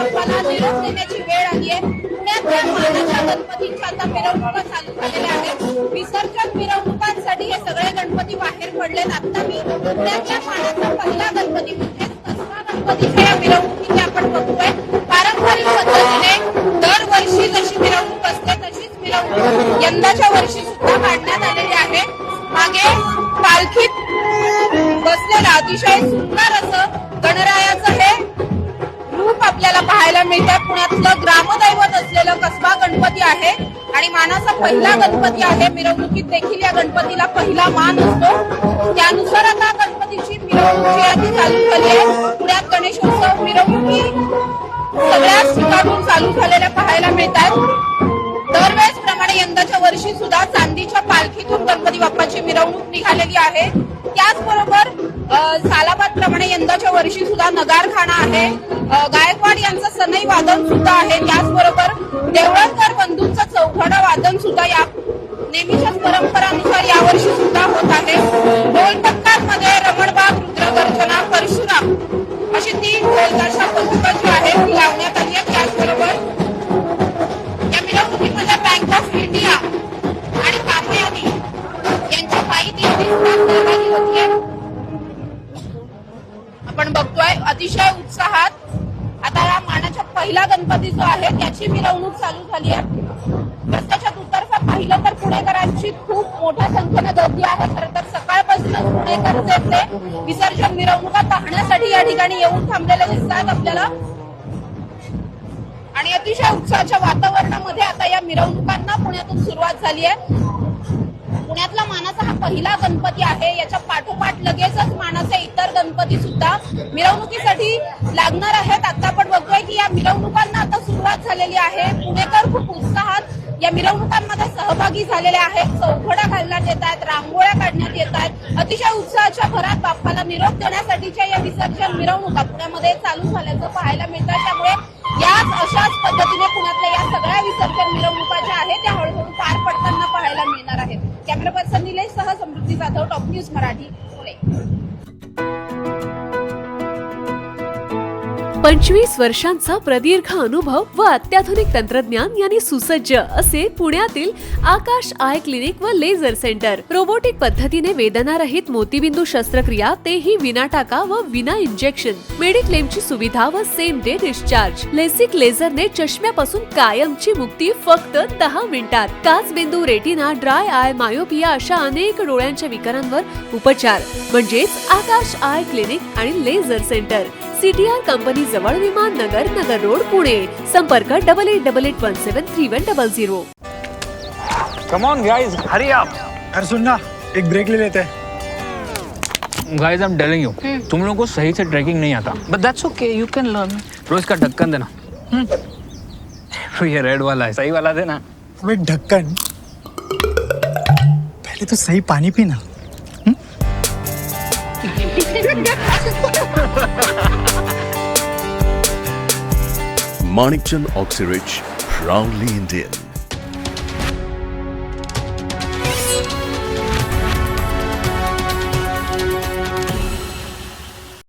बाप्पाला निरोप देण्याची वेळ आली आहे. पुण्यातल्या मानाच्या गणपतींच्या आता मिरवणुका चालू झालेल्या आहेत. विसर्जन मिरवणुकांसाठी हे सगळे गणपती बाहेर पडलेत. आता मी पुण्यातल्या मानाचा पहिला गणपती म्हणजे कसबा गणपतीच्या या मिरवणुकीची आपण बघतोय. पारंपरिक पद्धतीने दरवर्षी जशी मिरवणूक असते तशीच मिरवणूक यंदाच्या वर्षी सुद्धा काढण्यात आलेली आहे. मागे पालखीत बसलेलं अतिशय सुंदर असं गणरायाचं हे रूप आपल्याला पाहायला मिळतं. पुण्यातलं ग्रामदैवत असलेलं कसबा गणपती आहे आणि मानाचा पहिला गणपती आहे. मिरवणुकीत देखील या गणपतीला पहिला मान असतो. त्यानुसार आता गणपतीची मिरवणूक जी आहे ती चालू झाली आहे. पुण्यात गणेशोत्सव मिरवणुकी सगळ्याच ठिकाणून चालू झालेल्या पाहायला मिळतात. दरवेळेस प्रमाणे यंदाच्या वर्षी सुद्धा चांदीच्या पालखीतून गणपती बाप्पाची मिरवणूक निघालेली आहे. त्याचबरोबर सालाबाद प्रमाणे यंदाच्या वर्षी सुद्धा नगारखाना आहे. गायकवाड यांचं सनई वादन सुद्धा आहे. त्याचबरोबर देवळकर बंधूंचं चौघडा वादन सुद्धा या नेहमीच्याच परंपरानुसार यावर्षी सुद्धा होत आहे. ढोलपथकांमध्ये रमणबाग, रुद्रगर्जना, परशुराम अशी 3 ढोलताशा पथकं जी आहेत ती लावण्यात आली आहे. त्याचबरोबर या मिरवणुकीमध्ये बँक ऑफ इंडिया आणि कामयानी यांची पायी दिंडी सहभागी होतीये. आपण बघतोय अतिशय उत्साहात आता या मानाच्या पहिला गणपती जो आहे त्याची मिरवणूक चालू झाली आहे. रस्त्याच्या दुतर्फा पाहिलं तर पुणेकरांची खूप मोठ्या संख्येने गर्दी आहे. खरं तर सकाळपासूनच पुणेकर जे ते विसर्जन मिरवणुका पाहण्यासाठी या ठिकाणी येऊन थांबलेले दिसतात आपल्याला आणि अतिशय उत्साहाच्या वातावरणामध्ये आता या मिरवणुकांना पुण्यातून सुरुवात झाली आहे. पुण्यातला मानाचा हा पहिला गणपती आहे. याच्या पाठोपाठ लगेचच मानाचे इतर गणपती सुद्धा मिरवणुकीसाठी लागणार आहेत. आता आपण बघतोय की या मिरवणुकांना आता सुरुवात झालेली आहे. पुणेकर खूप उत्साहात या मिरवणुकांमध्ये सहभागी झालेले आहेत. चौघडा घालण्यात येत आहेत, रांगोळ्या काढण्यात येत आहेत. अतिशय उत्साहाच्या भरात बाप्पाला निरोप देण्यासाठीच्या या विसर्जन मिरवणुका पुण्यामध्ये चालू झाल्याचं पाहायला मिळतं. त्यामुळे याच अशाच पद्धतीने पुण्यातल्या या सगळ्या विसर्जन मिरवणुका ज्या आहेत त्या हळूहळू पार पडताना पाहायला मिळणार आहेत. कॅमेरा पर्सन निलेश सह समृद्धी जाधव, टॉप न्यूज मराठी, पुणे. 25 वर्षांचा प्रदीर्घ अनुभव व अत्याधुनिक तंत्रज्ञान यांनी सुसज्ज असे पुण्यातील आकाश आय क्लिनिक व लेझर सेंटर. रोबोटिक पद्धतीने वेदनारहित मोतीबिंदू शस्त्रक्रिया, तेही विना टाका व विना इंजेक्शन. मेडिक्लेमची सुविधा व सेम डे डिस्चार्ज. लेसिक लेझरने चष्म्यापासून कायमची मुक्ती फक्त 10 मिनिटात. काचबिंदू, रेटिना, ड्राय आय, मायोपिया अशा अनेक डोळ्यांच्या विकारांवर उपचार म्हणजेच आकाश आय क्लिनिक आणि लेझर सेंटर. CTR कंपनी जवळ, विमान नगर, नगर रोड, पुणे. संपर्क 8888173100. Come on guys, hurry up. अरे सुन ना, एक ब्रेक ले लेते हैं. Guys, I'm telling you, तुम लोगों को सही से ट्रैकिंग नहीं आता. But that's okay, you can learn. रोज का ढक्कन देना. ये रेड वाला है, सही वाला देना. अबे ढक्कन, पहले तो सही पानी पीना. Manikchand Oxyrich, proudly Indian.